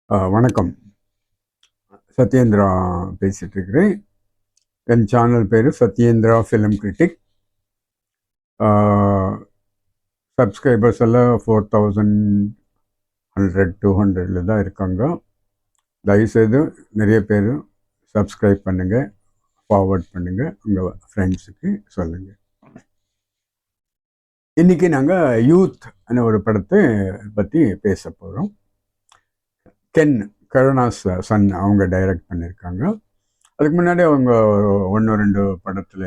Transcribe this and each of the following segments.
வணக்கம். சத்யேந்திரா பேசிட்டு இருக்கிறேன். என் சேனல் பேர் சத்யேந்திரா ஃபிலிம் கிரிட்டிக். சப்ஸ்கிரைபர்ஸ் எல்லாம் 4100 200 தான் இருக்காங்க. தயவுசெய்து நிறைய பேர் சப்ஸ்கிரைப் பண்ணுங்கள், ஃபார்வர்ட் பண்ணுங்கள், உங்கள் ஃப்ரெண்ட்ஸுக்கு சொல்லுங்கள். இன்றைக்கி நாங்கள் யூத் ஒரு படத்தை பற்றி பேச போகிறோம். கென் கருணாஸ் சன் அவங்க டைரக்ட் பண்ணியிருக்காங்க. அதுக்கு முன்னாடி அவங்க 1-2 படத்தில்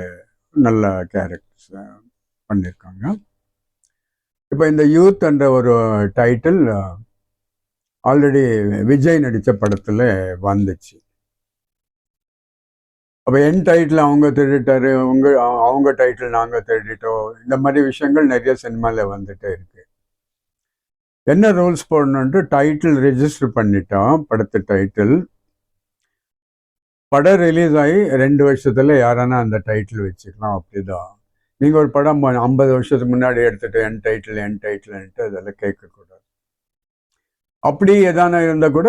நல்ல கேரக்டர்ஸ் பண்ணியிருக்காங்க. இப்போ இந்த யூத் என்ற ஒரு டைட்டில் ஆல்ரெடி விஜய் நடித்த படத்தில் வந்துச்சு. அப்போ என் டைட்டில் அவங்க திருடிட்டாரு, அவங்க டைட்டில் நாங்கள் திருடிட்டோம், இந்த மாதிரி விஷயங்கள் நிறைய சினிமாவில் வந்துட்டே இருக்கு. என்ன ரூல்ஸ் போடணுன்ட்டு டைட்டில் ரெஜிஸ்டர் பண்ணிட்டோம். படத்து டைட்டில் படம் ரிலீஸ் ஆகி 2 வருஷத்துல யாரானா அந்த டைட்டில் வச்சுக்கலாம். அப்படிதான் நீங்கள் ஒரு படம் 50 வருஷத்துக்கு முன்னாடி எடுத்துட்டு என் டைட்டில்ன்ட்டு அதெல்லாம் கேட்கக்கூடாது. அப்படி எதான இருந்தால் கூட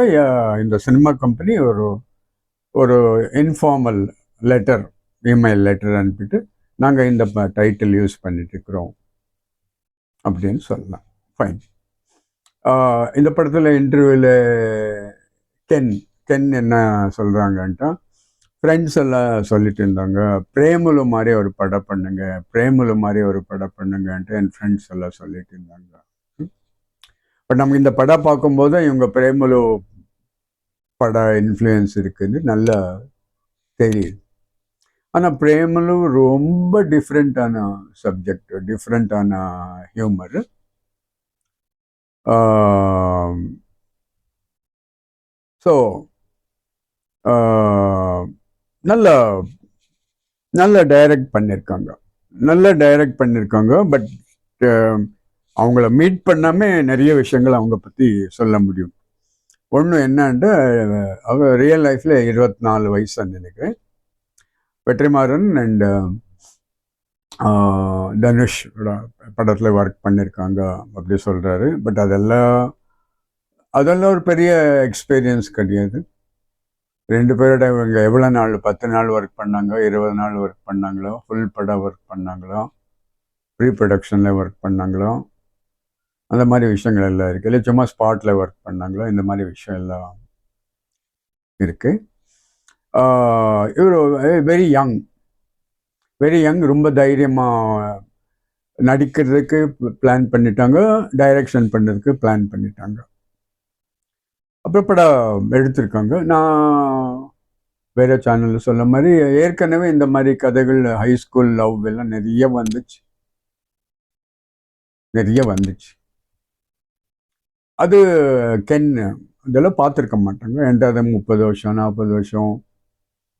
இந்த சினிமா கம்பெனி ஒரு இன்ஃபார்மல் லெட்டர், இமெயில் லெட்டர் அனுப்பிட்டு நாங்கள் இந்த டைட்டில் யூஸ் பண்ணிட்டு இருக்கிறோம் அப்படின்னு சொல்லலாம். ஃபைன். இந்த படத்தில் இன்டர்வியூவில் கென் என்ன சொல்கிறாங்கன்ட்டா, ஃப்ரெண்ட்ஸ் எல்லாம் சொல்லிட்டு இருந்தாங்க, பிரேமுலு மாதிரி ஒரு படம் பண்ணுங்கன்ட்டு என் ஃப்ரெண்ட்ஸ் எல்லாம் சொல்லிட்டு இருந்தாங்க. பட் நமக்கு இந்த படம் பார்க்கும்போது இவங்க பிரேமுலு பட இன்ஃப்ளூயன்ஸ் இருக்குன்னு நல்லா தெரியுது. ஆனால் பிரேமுலு ரொம்ப டிஃப்ரெண்ட்டான சப்ஜெக்ட், டிஃப்ரெண்ட்டான ஹியூமரு. ஸோ நல்ல டைரக்ட் பண்ணியிருக்காங்க. பட் அவங்கள மீட் பண்ணாமல் நிறைய விஷயங்கள் அவங்க பற்றி சொல்ல முடியும். ஒன்று என்னன்ட்டு, அவங்க ரியல் லைஃப்பில் 24 வயசு நினைக்கிறேன். வெற்றிமாறன் அண்ட் தனுஷ் படத்தில் ஒர்க் பண்ணியிருக்காங்க அப்படி சொல்கிறாரு. பட் அதெல்லாம் ஒரு பெரிய எக்ஸ்பீரியன்ஸ் கிடையாது. 2 பேரோட இவங்க எவ்வளோ நாள், 10 நாள் ஒர்க் பண்ணாங்க, 20 நாள் ஒர்க் பண்ணாங்களோ, ஃபுல் படம் ஒர்க் பண்ணாங்களோ, ப்ரீ ப்ரொடக்ஷனில் ஒர்க் பண்ணாங்களோ, அந்த மாதிரி விஷயங்கள் எல்லாம் இருக்குது. இல்லை சும்மா ஸ்பாட்டில் ஒர்க் பண்ணாங்களோ, இந்த மாதிரி விஷயம் எல்லாம் இருக்குது. இவர் வெரி யங், ரொம்ப தைரியமாக நடிக்கிறதுக்கு பிளான் பண்ணிட்டாங்க, டைரக்ஷன் பண்ணுறதுக்கு பிளான் பண்ணிட்டாங்க. அப்புறம் படம் எடுத்திருக்காங்க. நான் வேறு சேனலில் சொல்ல மாதிரி ஏற்கனவே இந்த மாதிரி கதைகள் ஹைஸ்கூல் லவ் எல்லாம் நிறைய வந்துச்சு. அது கென் இதெல்லாம் பார்த்துருக்க மாட்டாங்க. என்கிட்ட 30 வருஷம் 40 வருஷம்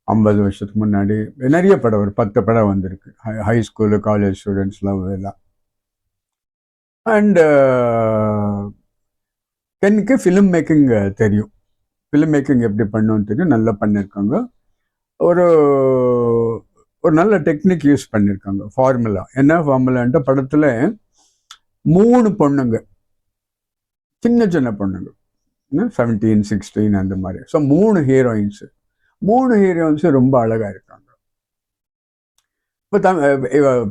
50 வருஷத்துக்கு முன்னாடி நிறைய படம், ஒரு 10 படம் வந்திருக்கு, ஹைஸ்கூலு காலேஜ் ஸ்டூடெண்ட்ஸ் லவ் எல்லாம். அண்டு கென்னுக்கு ஃபிலிம் மேக்கிங் தெரியும், ஃபிலிம் மேக்கிங் எப்படி பண்ணணும்னு தெரியும், நல்லா பண்ணியிருக்காங்க. ஒரு நல்ல டெக்னிக் யூஸ் பண்ணியிருக்காங்க. ஃபார்முலா என்ன ஃபார்முலான்ட்டு, படத்தில் 3 பொண்ணுங்க, சின்ன பொண்ணுங்க, 17, 16 அந்த மாதிரி. ஸோ 3 ஹீரோயின்ஸு ரொம்ப அழகாக இருக்காங்க. இப்போ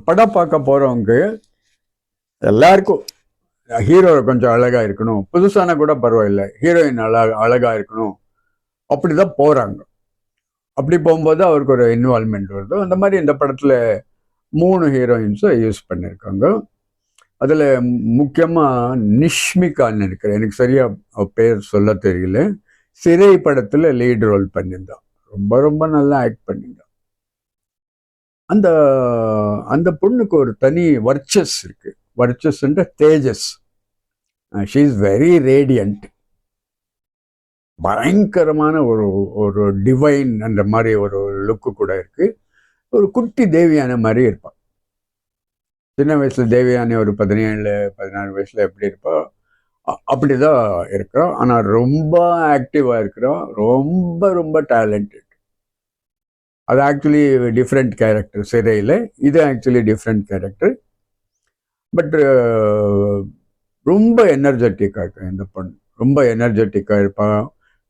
படம் பார்க்க போகிறவங்க எல்லாருக்கும் ஹீரோ கொஞ்சம் அழகாக இருக்கணும், புதுசான கூட பரவாயில்லை, ஹீரோயின் அழகாக இருக்கணும், அப்படி தான் போகிறாங்க. அப்படி போகும்போது அவருக்கு ஒரு இன்வால்மெண்ட் வருது. அந்த மாதிரி இந்த படத்தில் 3 ஹீரோயின்ஸை யூஸ் பண்ணியிருக்காங்க. அதில் முக்கியமாக நிஷ்மிகான்னு இருக்கிறேன், எனக்கு சரியாக பேர் சொல்ல தெரியல, சிறை படத்தில் லீட் ரோல் பண்ணியிருந்தான். ரொம்ப நல்லா ஆக்ட் பண்ணியிருந்தான். அந்த பொண்ணுக்கு ஒரு தனி வர்ச்சஸ் இருக்கு. வர்ச்சஸ்ன்ற தேஜஸ். She is very radiant. பயங்கரமான ஒரு டிவைன் அந்த மாதிரி ஒரு லுக்கு கூட இருக்கு. ஒரு குட்டி தேவியான மாதிரி இருப்பாள். சின்ன வயசுல தேவியானி ஒரு 17-16 வயசுல எப்படி இருப்பா அப்படிதான் இருக்கிறோம். ஆனால் ரொம்ப ஆக்டிவா இருக்கிறோம், ரொம்ப டேலண்டட். அது ஆக்சுவலி டிஃப்ரெண்ட் கேரக்டர் சிறையில், இது ஆக்சுவலி டிஃப்ரெண்ட் கேரக்டர். பட் ரொம்ப எனர்ஜெட்டிக்காக இருக்கும் இந்த பொண்ணு, ரொம்ப எனர்ஜெட்டிக்காக இருப்பாள்.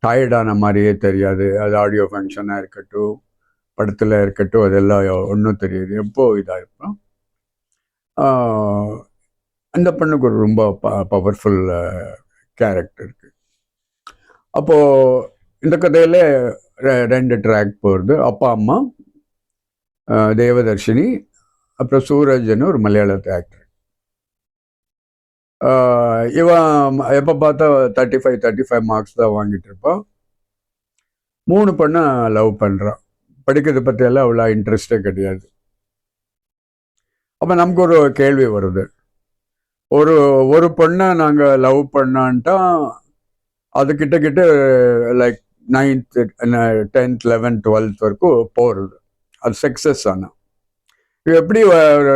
டயர்டான மாதிரியே தெரியாது. அது ஆடியோ ஃபங்க்ஷனாக இருக்கட்டும், படத்தில் இருக்கட்டும், அதெல்லாம் ஒன்றும் தெரியாது. எப்போ இதாக இருப்போம். அந்த பொண்ணுக்கு ஒரு ரொம்ப பவர்ஃபுல் கேரக்டர் இருக்கு. அப்போது இந்த கதையில் 2 ட்ராக் போகிறது. அப்பா அம்மா, தேவதர்ஷினி, அப்புறம் சூரஜ்னு ஒரு மலையாளத்து ஆக்டர். இவன் எப்போ பார்த்தா 35 மார்க்ஸ் தான் வாங்கிட்டு இருப்பான். 3 பொண்ணை லவ் பண்ணுறான். படிக்கிறத பற்றியெல்லாம் அவ்வளோ இன்ட்ரெஸ்டே கிடையாது. அப்போ நமக்கு ஒரு கேள்வி வருது, ஒரு பொண்ணை நாங்கள் லவ் பண்ணான்ட்டா அது கிட்ட like 9th 10th 11th 12th வரைக்கும் போகிறது. அது சக்ஸஸ் ஆனால் எப்படி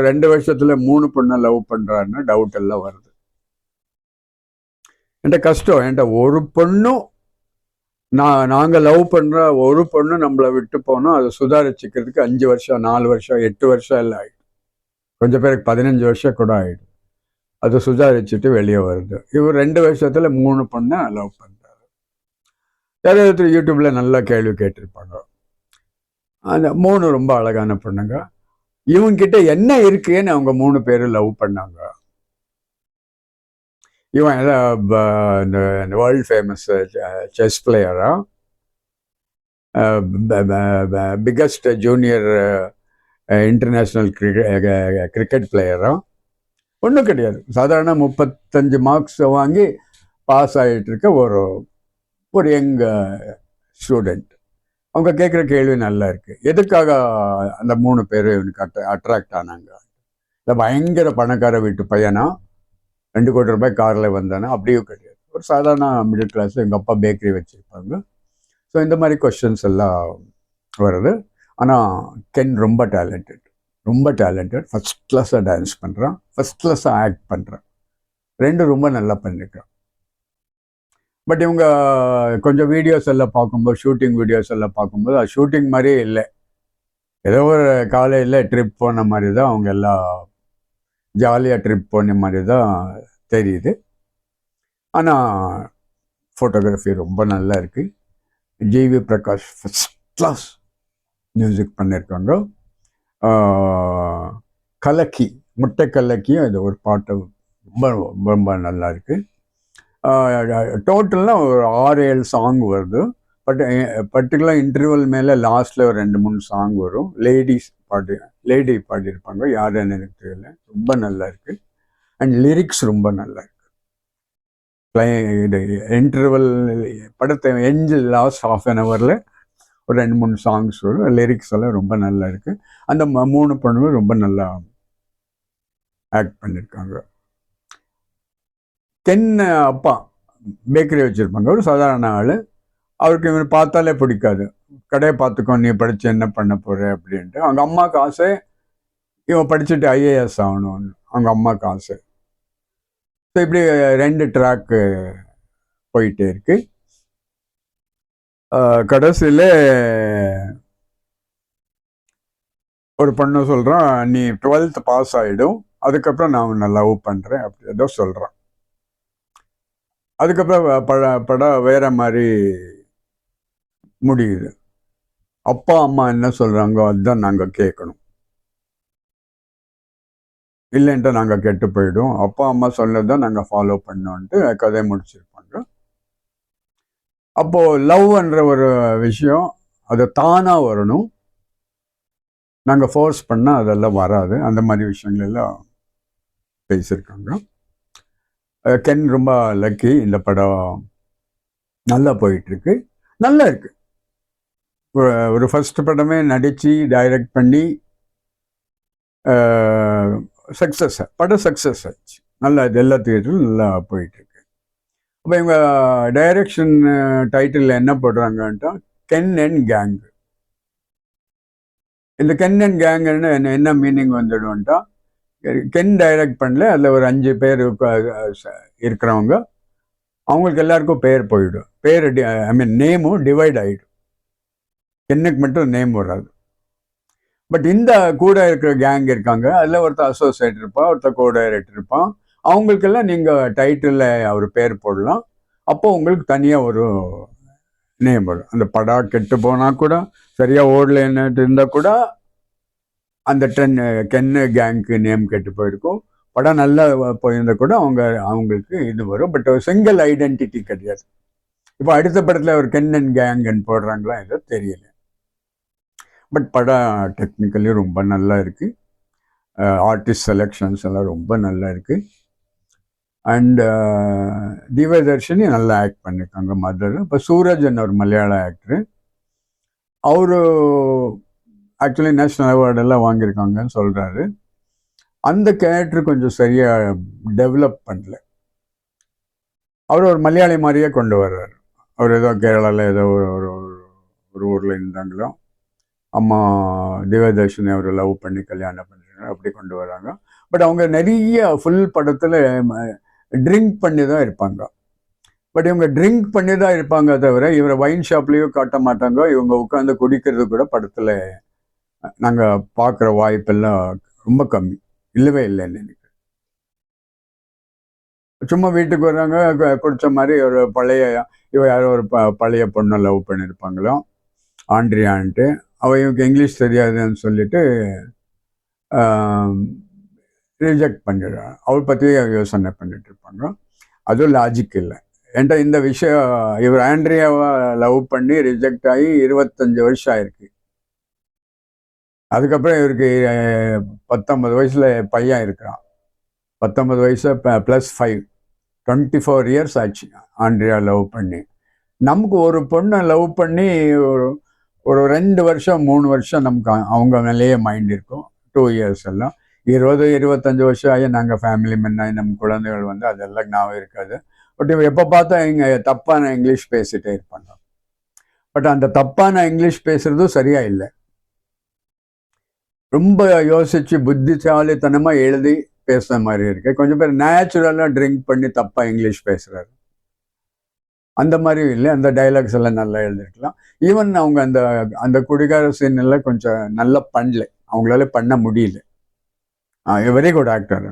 2 வருஷத்தில் 3 பொண்ணை லவ் பண்ணுறான்னு டவுட் எல்லாம் வருது. என்கிட்ட கஷ்டம். என்கிட்ட ஒரு பொண்ணும் நாங்கள் லவ் பண்ணுற ஒரு பொண்ணு நம்மளை விட்டு போனோம். அதை சுதாரிச்சுக்கிறதுக்கு 5 வருஷம் 4 வருஷம் 8 வருஷம் எல்லாம் ஆகிடும். கொஞ்சம் பேருக்கு 15 வருஷம் கூட ஆகிடும். அதை சுதாரிச்சுட்டு வெளியே வருது. இவர் 2 வருஷத்தில் 3 பொண்ணை லவ் பண்ணுறாரு. யாராவது யூடியூப்பில் நல்லா கேள்வி கேட்டிருப்பாங்க. அந்த 3 ரொம்ப அழகான பொண்ணுங்க. இவங்கிட்ட என்ன இருக்குன்னு அவங்க 3 பேரும் லவ் பண்ணாங்க. இவன் இந்த வேர்ல்ட் ஃபேமஸ் செஸ் பிளேயரா, பிக்கஸ்ட் ஜூனியர் இன்டர்நேஷ்னல் கிரிக்கெட் பிளேயரா, ஒன்றும் கிடையாது. சாதாரண 35 மார்க்ஸ் வாங்கி பாஸ் ஆகிட்டு இருக்க ஒரு யங் ஸ்டூடெண்ட். அவங்க கேட்குற கேள்வி நல்லா இருக்குது. எதுக்காக அந்த 3 பேர் இவனுக்கு அட்ராக்ட் ஆனாங்க? இல்லை பயங்கர பணக்கார வீட்டு பையனா, 2 கோடி ரூபாய் காரில் வந்தானா? அப்படியும் கிடையாது. ஒரு சாதாரண மிடில் கிளாஸ். எங்கள் அப்பா பேக்கரி வச்சுருப்பாங்க. ஸோ இந்த மாதிரி கொஸ்டின்ஸ் எல்லாம் வருது. ஆனால் கென் ரொம்ப டேலண்டட். ஃபஸ்ட் கிளாஸாக டான்ஸ் பண்ணுறான், ஃபஸ்ட் கிளாஸாக ஆக்ட் பண்ணுறான். 2 ரொம்ப நல்லா பண்ணியிருக்கான். பட் இவங்க கொஞ்சம் வீடியோஸ் எல்லாம் பார்க்கும்போது, ஷூட்டிங் வீடியோஸ் எல்லாம் பார்க்கும்போது அது ஷூட்டிங் மாதிரியே இல்லை. ஏதோ ஒரு காலையில் ட்ரிப் போன மாதிரி தான், அவங்க எல்லாம் ஜாலியாக ட்ரிப் போன மாதிரி தான் தெரியுது. ஆனால் ஃபோட்டோகிராஃபி ரொம்ப நல்லா இருக்குது. GV Prakash first class music பண்ணியிருக்காங்க. கலக்கி, முட்டை கலக்கியும் இது ஒரு பாட்டு ரொம்ப ரொம்ப நல்லா இருக்குது. டோட்டலாக ஒரு 6-7 சாங் வருது. பட் பர்டிகுலர் இன்டர்வல் மேலே லாஸ்ட்டில் ஒரு 2-3 சாங் வரும். லேடி பாடியிருப்பாங்க. யாருன்னு எனக்கு தெரியல. ரொம்ப நல்லா இருக்குது. அண்ட் லிரிக்ஸ் ரொம்ப நல்லா இருக்குது. இது இன்டர்வல் படத்தை லாஸ்ட் ½ an hour ஒரு 2-3 சாங்ஸ் வரும். லிரிக்ஸ் எல்லாம் ரொம்ப நல்லா இருக்குது. அந்த 3 பொண்ணுமே ரொம்ப நல்லா ஆக்ட் பண்ணியிருக்காங்க. கென் அப்பா பேக்கரி வச்சுருப்பாங்க. ஒரு சாதாரண ஆள். அவருக்கு இவனை பார்த்தாலே பிடிக்காது. கடையை பார்த்துக்கோ, நீ படித்து என்ன பண்ண போகிற அப்படின்ட்டு. அவங்க அம்மாவுக்கு ஆசை இவன் படிச்சுட்டு ஐஏஎஸ் ஆகணும்னு. அவங்க அம்மாவுக்கு ஆசை. ஸோ இப்படி 2 ட்ராக்கு போயிட்டே இருக்கு. கடைசியில் ஒரு பொண்ணு சொல்கிறான், நீ 12th பாஸ் ஆகிடும், அதுக்கப்புறம் நான் உன்னை லவ் பண்ணுறேன் அப்படி ஏதோ சொல்கிறான். அதுக்கப்புறம் படம் வேற மாதிரி முடியுது. அப்பா அம்மா என்ன சொல்கிறாங்களோ அதுதான் நாங்கள் கேட்கணும், இல்லைன்ட்டு நாங்கள் கெட்டு போயிடும். அப்பா அம்மா சொன்னதான் நாங்கள் ஃபாலோ பண்ணோன்ட்டு கதையை முடிச்சிருப்பாங்க. அப்போது லவ்ன்ற ஒரு விஷயம் அது தானாக வரணும். நாங்கள் ஃபோர்ஸ் பண்ணால் அதெல்லாம் வராது. அந்த மாதிரி விஷயங்கள் எல்லாம் பேசியிருக்காங்க. கென் ரொம்ப லக்கி. இந்த படம் நல்லா போயிட்டுருக்கு, நல்லா இருக்கு. ஒரு ஃபர்ஸ்ட் படமே நடித்து டைரக்ட் பண்ணி படம் சக்ஸஸ் ஆச்சு. நல்லா இது எல்லா தியேட்டரும் நல்லா போயிட்டுருக்கு. அப்போ இவங்க டைரக்ஷன் டைட்டில் என்ன போடுறாங்கன்ட்டா கென் அண்ட் கேங். இந்த கென் அண்ட் கேங்குன்னு என்ன மீனிங் வந்துடும்ட்டா, கென் டைரக்ட் பண்ணல, அதில் ஒரு 5 பேர் இருக்கிறவங்க, அவங்களுக்கு எல்லாருக்கும் பேர் போயிடும். பேர் நேமும் டிவைட் ஆகிடும். கென்னுக்கு மட்டும் நேம் வராது. பட் இந்த கூட இருக்கிற கேங் இருக்காங்க. அதில் ஒருத்தர் அசோசியேட் இருப்பான், ஒருத்தர் கோ டைரக்டர் இருப்பான். அவங்களுக்கெல்லாம் நீங்கள் டைட்டிலில் அவர் பேர் போடலாம். அப்போ உங்களுக்கு தனியாக ஒரு நேம் வரும். அந்த படம் கெட்டு போனால் கூட சரியாக ஓடலைன்னு இருந்தால் கூட அந்த கென்னு கேங்க்கு நேம் கெட்டு போயிருக்கும். படம் நல்லா போயிருந்தால் கூட அவங்களுக்கு இது வரும். பட் சிங்கிள் ஐடென்டிட்டி கிடையாது. இப்போ அடுத்த படத்தில் ஒரு கென் அண்ட் கேங்குன்னு போடுறாங்களா ஏதோ தெரியல. பட் படம் டெக்னிக்கலி ரொம்ப நல்லா இருக்குது. ஆர்டிஸ்ட் செலெக்ஷன்ஸ் எல்லாம் ரொம்ப நல்லா இருக்குது. அண்ட் திவ்யதர்ஷினி நல்லா ஆக்ட் பண்ணியிருக்காங்க மதர். இப்போ சூரஜன் ஒரு மலையாள ஆக்டரு, அவரு ஆக்சுவலி நேஷ்னல் அவார்டெல்லாம் வாங்கியிருக்காங்கன்னு சொல்கிறாரு. அந்த கேரக்டர் கொஞ்சம் சரியாக டெவலப் பண்ணல. அவர் ஒரு மலையாளி மாதிரியே கொண்டு வர்றாரு. அவர் ஏதோ கேரளாவில் ஏதோ ஒரு ஊரில் இருந்தாங்களோ, அம்மா திவ்யதர்ஷினி அவர் லவ் பண்ணி கல்யாணம் பண்ணிருக்காங்க, அப்படி கொண்டு வராங்க. பட் அவங்க நிறைய ஃபுல் படத்தில் ட்ரிங்க் பண்ணி தான் இருப்பாங்க. பட் இவங்க ட்ரிங்க் பண்ணி தான் இருப்பாங்க தவிர இவரை வைன் ஷாப்லேயும் காட்ட மாட்டாங்க. இவங்க உட்காந்து குடிக்கிறது கூட படத்தில் நாங்கள் பார்க்குற வாய்ப்பெல்லாம் ரொம்ப கம்மி, இல்லவே இல்லைன்னு நினைக்கிறேன். சும்மா வீட்டுக்கு வர்றாங்க, குடித்த மாதிரி ஒரு பழைய யாரோ ஒரு பழைய பொண்ணை லவ் பண்ணியிருப்பாங்களோ, ஆண்ட்ரியான்ட்டு. அவள் இவங்க இங்கிலீஷ் தெரியாதுன்னு சொல்லிட்டு ரிஜெக்ட் பண்ணிடுறாங்க. அவள் பற்றியே யோசனை பண்ணிட்டு இருப்பாங்க. அதுவும் லாஜிக் இல்லை. என்கிட்ட இந்த விஷயம், இவர் ஆண்ட்ரியாவை லவ் பண்ணி ரிஜெக்ட் ஆகி 25 வருஷம் ஆயிருக்கு. அதுக்கப்புறம் இவருக்கு 19 வயசில் பையன் இருக்கிறான். 19 வயசு +5, 24 இயர்ஸ் ஆச்சு ஆண்ட்ரியா லவ் பண்ணி. நமக்கு ஒரு பொண்ணை லவ் பண்ணி ஒரு 2 வருஷம் 3 வருஷம் நமக்கு அவங்க மேலேயே மைண்ட் இருக்கும். 2 இயர்ஸ் எல்லாம் 20-25 வருஷம் ஆகி நாங்கள் ஃபேமிலி மென் ஆகி நம்ம குழந்தைகள் வந்து அதெல்லாம் ஞாபகம் இருக்காது. பட் இவங்க எப்போ பார்த்தா இங்கே தப்பான இங்கிலீஷ் பேசிகிட்டே இருப்பாங்க. பட் அந்த தப்பான இங்கிலீஷ் பேசுறதும் சரியா இல்லை. ரொம்ப யோசிச்சு புத்திசாலித்தனமாக எழுதி பேசுகிற மாதிரி இருக்கு. கொஞ்சம் பேர் நேச்சுரலாக ட்ரிங்க் பண்ணி தப்பாக இங்கிலீஷ் பேசுகிறாரு. அந்த மாதிரியும் இல்லை. அந்த டைலாக்ஸ் எல்லாம் நல்லா எழுதிருக்கலாம். ஈவன் அவங்க அந்த குடிகார சீன் எல்லாம் கொஞ்சம் நல்லா பண்ணல, அவங்களால பண்ண முடியல. Very good actor.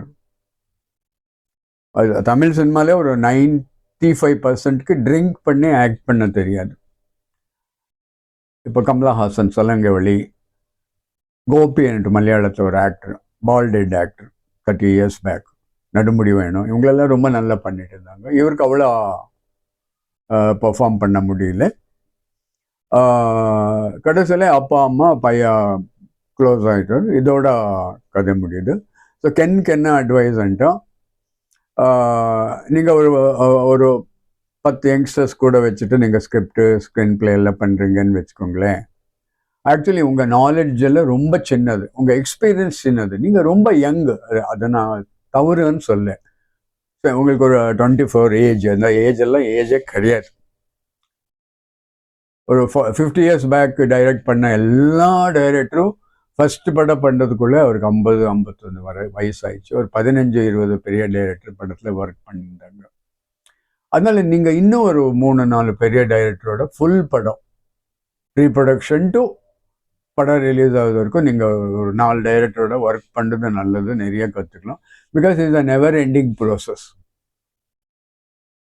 அது தமிழ் சினிமாலே ஒரு 95%க்கு ட்ரிங்க் பண்ணி ஆக்ட் பண்ண தெரியாது. இப்போ கமலஹாசன், சலங்கவழி, கோபி என்று மலையாளத்தில் ஒரு ஆக்டர், பால்டெட் ஆக்டர், 30 இயர்ஸ் பேக், நடுமுடி வேணும், இவங்களெல்லாம் ரொம்ப நல்லா பண்ணிட்டு இருந்தாங்க. இவருக்கு அவ்வளோ பெர்ஃபார்ம் பண்ண முடியல. கடைசியில் அப்பா அம்மா பையன் க்ளோஸ் ஆகிட்டார். இதோட கதை முடியுது. ஸோ கென்ன அட்வைஸ்ன்ட்டோம், நீங்கள் ஒரு 10 யங்ஸ்டர்ஸ் கூட வச்சுட்டு நீங்கள் ஸ்க்ரீன் பிளே எல்லாம் பண்ணுறீங்கன்னு வச்சுக்கோங்களேன். ஆக்சுவலி உங்கள் நாலேஜ் எல்லாம் ரொம்ப சின்னது, உங்கள் எக்ஸ்பீரியன்ஸ் சின்னது, நீங்கள் ரொம்ப யங்கு. அதை நான் தவறுன்னு சொல்ல. உங்களுக்கு ஒரு 24 ஏஜ், அந்த ஏஜ் எல்லாம் ஏஜே கிடையாது. ஒரு 50 இயர்ஸ் பேக் டைரக்ட் பண்ண எல்லா டைரக்டரும் ஃபர்ஸ்ட் படம் பண்ணுறதுக்குள்ளே அவருக்கு 50-51 வயசாயிடுச்சு. ஒரு 15-20 பெரிய டைரக்டர் படத்தில் ஒர்க் பண்ணியிருந்தாங்க. அதனால நீங்கள் இன்னும் ஒரு 3-4 பெரிய டைரக்டரோட ஃபுல் படம் ப்ரீ ப்ரொடக்ஷன் டு படம் ரிலீஸ் ஆகுது வரைக்கும் நீங்கள் ஒரு 4 டைரக்டரோட ஒர்க் பண்ணுறது நல்லது, நிறைய கற்றுக்கலாம். Because it's a never ending process.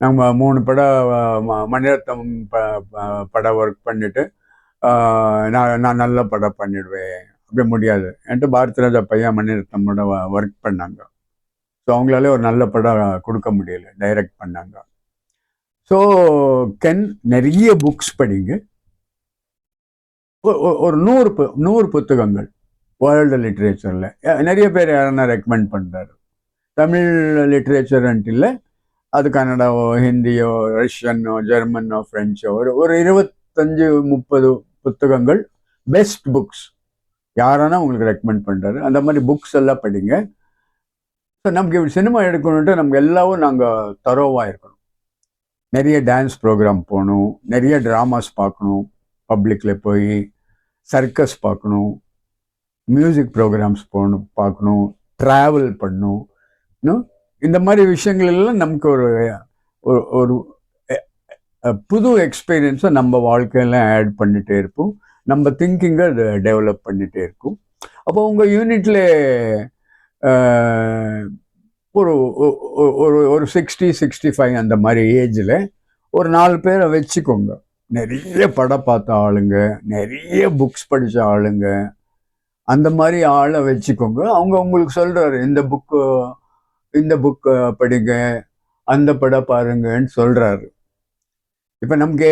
நம்ம 3 படம் மணிரத்னம் படம் ஒர்க் பண்ணிவிட்டு நான் நல்ல படம் பண்ணிடுவேன் அப்படி முடியாது. என்கிட்ட பாரதிராஜா பையன் மணிரத்னமோட ஒர்க் பண்ணாங்க. ஸோ அவங்களாலே ஒரு நல்ல படம் கொடுக்க முடியல, டைரக்ட் பண்ணாங்க. ஸோ நிறைய புக்ஸ் படிங்க. ஒரு 100 புத்தகங்கள் வேர்ல்டு லிட்ரேச்சரில் நிறைய பேர் யாரன்னா ரெக்கமெண்ட் பண்ணுறாரு. தமிழ் லிட்ரேச்சர்ன்ட்டு இல்லை, அது கன்னடாவோ ஹிந்தியோ ரஷ்யனோ ஜெர்மனோ ஃப்ரெஞ்சோ ஒரு 25-30 புத்தகங்கள் பெஸ்ட் புக்ஸ் யாரானா உங்களுக்கு ரெக்கமெண்ட் பண்ணுறாரு. அந்த மாதிரி புக்ஸ் எல்லாம் படிங்க. ஸோ நமக்கு இப்படி சினிமா எடுக்கணுன்ட்டு நமக்கு எல்லாவும் நாங்கள் தரோவாக இருக்கணும். நிறைய டான்ஸ் ப்ரோக்ராம் போகணும், நிறைய ட்ராமாஸ் பார்க்கணும், பப்ளிக்கில் போய் சர்க்கஸ் பார்க்கணும், மியூசிக் ப்ரோக்ராம்ஸ் பார்க்கணும், ட்ராவல் பண்ணணும். இந்த மாதிரி விஷயங்கள் எல்லாம் நமக்கு ஒரு புது எக்ஸ்பீரியன்ஸை நம்ம வாழ்க்கையில் ஆட் பண்ணிகிட்டே இருப்போம். நம்ம திங்கிங்கை அதை டெவலப் பண்ணிகிட்டே இருக்கும். அப்போ உங்கள் யூனிட்டில் ஒரு 60-65 அந்த மாதிரி ஏஜில் ஒரு 4 பேரை வச்சுக்கோங்க. நிறைய படம் பார்த்த ஆளுங்க, நிறைய புக்ஸ் படித்த ஆளுங்க, அந்த மாதிரி ஆளை வச்சுக்கோங்க. அவங்க உங்களுக்கு சொல்கிறாரு, இந்த புக்கு படிங்க, அந்த படம் பாருங்கன்னு சொல்கிறாரு. இப்போ நமக்கு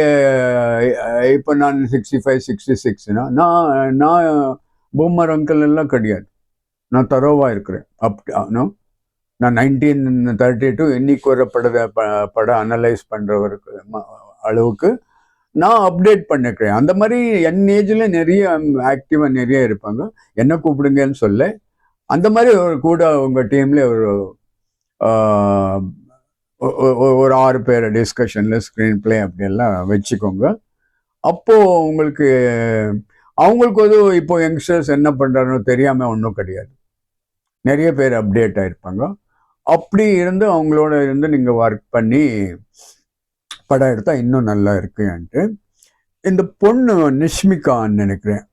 இப்போ நான் 65, 66னா நான் பூமர் அங்கிள் எல்லாம் கிடையாது. நான் தரோவாக இருக்கிறேன். நான் 1932 இன்னைக்கு வர படம் அனலைஸ் பண்ணுறவருக்கு அளவுக்கு நான் அப்டேட் பண்ணிக்கிறேன். அந்த மாதிரி என் ஏஜில் நிறைய ஆக்டிவாக நிறைய இருப்பாங்க. என்ன கூப்பிடுங்கன்னு சொல்ல, அந்த மாதிரி ஒரு கூட உங்கள் டீமில் ஒரு 6 பேர் டிஸ்கஷனில் ஸ்க்ரீன் பிளே அப்படியெல்லாம் வச்சுக்கோங்க. அப்போது அவங்களுக்கு இப்போ யங்ஸ்டர்ஸ் என்ன பண்ணுறாருன்னு தெரியாமல் ஒன்றும் கிடையாது. நிறைய பேர் அப்டேட் ஆகிருப்பாங்க. அப்படி இருந்து அவங்களோட இருந்து நீங்கள் ஒர்க் பண்ணி படம் எடுத்தால் இன்னும் நல்லா இருக்குன்ட்டு. இந்த பொண்ணு நிஷ்மிகான்னு நினைக்கிறேன்,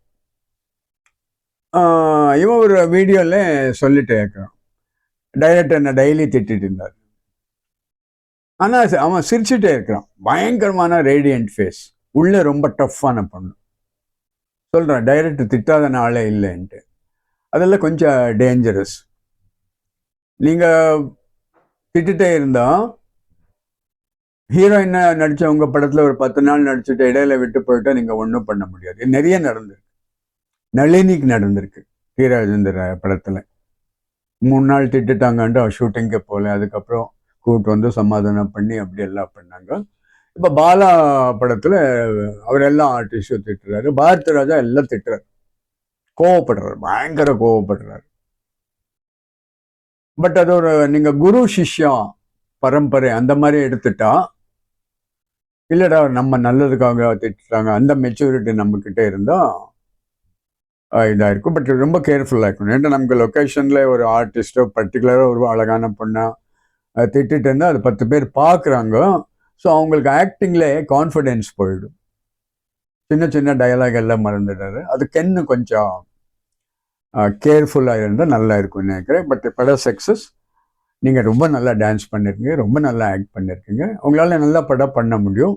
இவன் ஒரு வீடியோவில் சொல்லிட்டு இருக்கிறான், டைரக்டர் என்ன டெய்லி திட்டிட்டு இருந்தார். ஆனால் அவன் சிரிச்சுட்டே இருக்கிறான். பயங்கரமான ரேடியன்ட் ஃபேஸ், உள்ளே ரொம்ப டஃப்பான பொண்ணு. சொல்கிறான் டைரக்டர் திட்டாத நாளே இல்லைன்ட்டு. அதெல்லாம் கொஞ்சம் டேஞ்சரஸ். நீங்கள் திட்டுட்டே இருந்தால் ஹீரோயினா நடித்த உங்கள் படத்தில் ஒரு 10 நாள் நடிச்சுட்டு இடையில விட்டு போயிட்டா நீங்கள் ஒன்றும் பண்ண முடியாது. நிறைய நடந்திருக்கு. நளினிக்கு நடந்திருக்கு ஹீரோஜேந்திர படத்தில். 3 நாள் திட்டுட்டாங்கன்ட்டு அவர் ஷூட்டிங்கே போகல. அதுக்கப்புறம் கூப்பிட்டு வந்து சமாதானம் பண்ணி அப்படி எல்லாம் பண்ணாங்க. இப்போ பாலா படத்தில் அவர் எல்லாம் ஆர்டிஸ்டும் திட்டுறாரு. பாரதி ராஜா எல்லாம் திட்டுறாரு, கோவப்படுறாரு, பயங்கர கோவப்படுறாரு. பட் அது ஒரு நீங்கள் குரு சிஷ்யா பரம்பரை அந்த மாதிரி எடுத்துட்டா, இல்லைடா நம்ம நல்லதுக்காக திட்டுறாங்க, அந்த மெச்சூரிட்டி நம்மக்கிட்ட இருந்தால் இதாக இருக்கும். பட் ரொம்ப கேர்ஃபுல்லாக இருக்கணும். ஏன்னா நமக்கு லொக்கேஷனில் ஒரு ஆர்டிஸ்ட்டோ பர்டிகுலராக ஒரு அழகான பொண்ணை திட்டிட்டு இருந்தால் அது 10 பேர் பார்க்குறாங்க. ஸோ அவங்களுக்கு ஆக்டிங்கில் கான்ஃபிடென்ஸ் போயிடும். சின்ன சின்ன டயலாக் எல்லாம் மறந்துடுறாரு. அதுக்கு கொஞ்சம் கேர்ஃபுல்லாக இருந்தால் நல்லா இருக்கும்னு நினைக்கிறேன். பட் படம் சக்ஸஸ். நீங்கள் ரொம்ப நல்லா டான்ஸ் பண்ணியிருக்கீங்க, ரொம்ப நல்லா ஆக்ட் பண்ணியிருக்கீங்க. உங்களால் நல்லா படம் பண்ண முடியும்.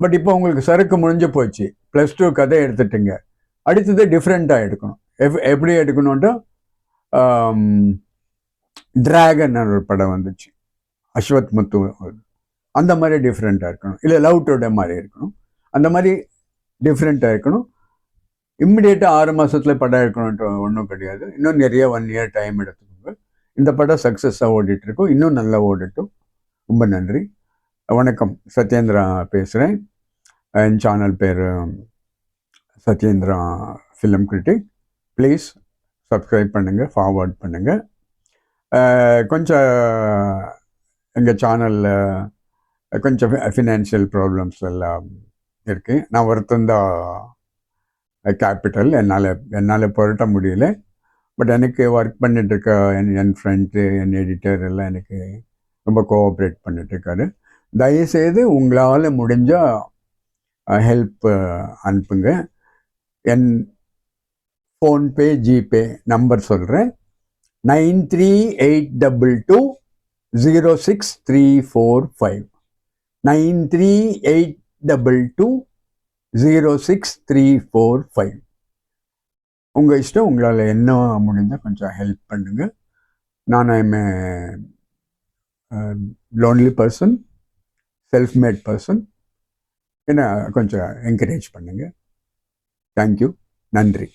பட் இப்போ உங்களுக்கு சரக்கு முடிஞ்சு போச்சு. +2 கதை எடுத்துட்டீங்க. அடுத்தது டிஃப்ரெண்ட்டாக எடுக்கணும். எப்படி எடுக்கணுன்ட்டு டிராகன் ஒரு படம் வந்துச்சு, அஸ்வத் முத்து. அந்த மாதிரி டிஃப்ரெண்ட்டாக இருக்கணும். இல்லை லவ் டுடே மாதிரி இருக்கணும். அந்த மாதிரி டிஃப்ரெண்ட்டாக இருக்கணும். இம்மிடியேட்டாக 6 மாதத்துல படம் எடுக்கணுன்ட்டு ஒன்றும் கிடையாது. இன்னும் நிறைய 1 இயர் டைம் எடுத்துக்கோங்க. இந்த படம் சக்ஸஸாக ஓடிட்டுருக்கோம். இன்னும் நல்லா ஓடட்டும். ரொம்ப நன்றி. வணக்கம். சத்யேந்திரா பேசுகிறேன். என் சேனல் பேர் Satyendra film critic. Please subscribe பண்ணுங்கள், ஃபார்வர்ட் பண்ணுங்கள். கொஞ்சம் எங்கள் சேனலில் கொஞ்சம் ஃபினான்ஷியல் ப்ராப்ளம்ஸ் எல்லாம் இருக்குது. நான் ஒருத்தந்தான் கேபிட்டல், என்னால் புரட்ட முடியல. பட் எனக்கு ஒர்க் பண்ணிட்டுருக்க என் ஃப்ரெண்டு, என் எடிட்டர் எல்லாம் எனக்கு ரொம்ப கோஆப்ரேட் பண்ணிட்டுருக்காரு. தயவுசெய்து உங்களால் முடிஞ்சால் ஹெல்ப் அனுப்புங்க. என் ஃபோன்பே, ஜிபே நம்பர் சொல்கிறேன். 9382206345. 9382206345. உங்கள் இஷ்டம். உங்களால் என்ன முடிஞ்சால் கொஞ்சம் ஹெல்ப் பண்ணுங்கள். நான் I'm a lonely person, self mat person. என்ன கொஞ்சம் என்கரேஜ் பண்ணுங்கள். தேங்க்யூ. நன்றி.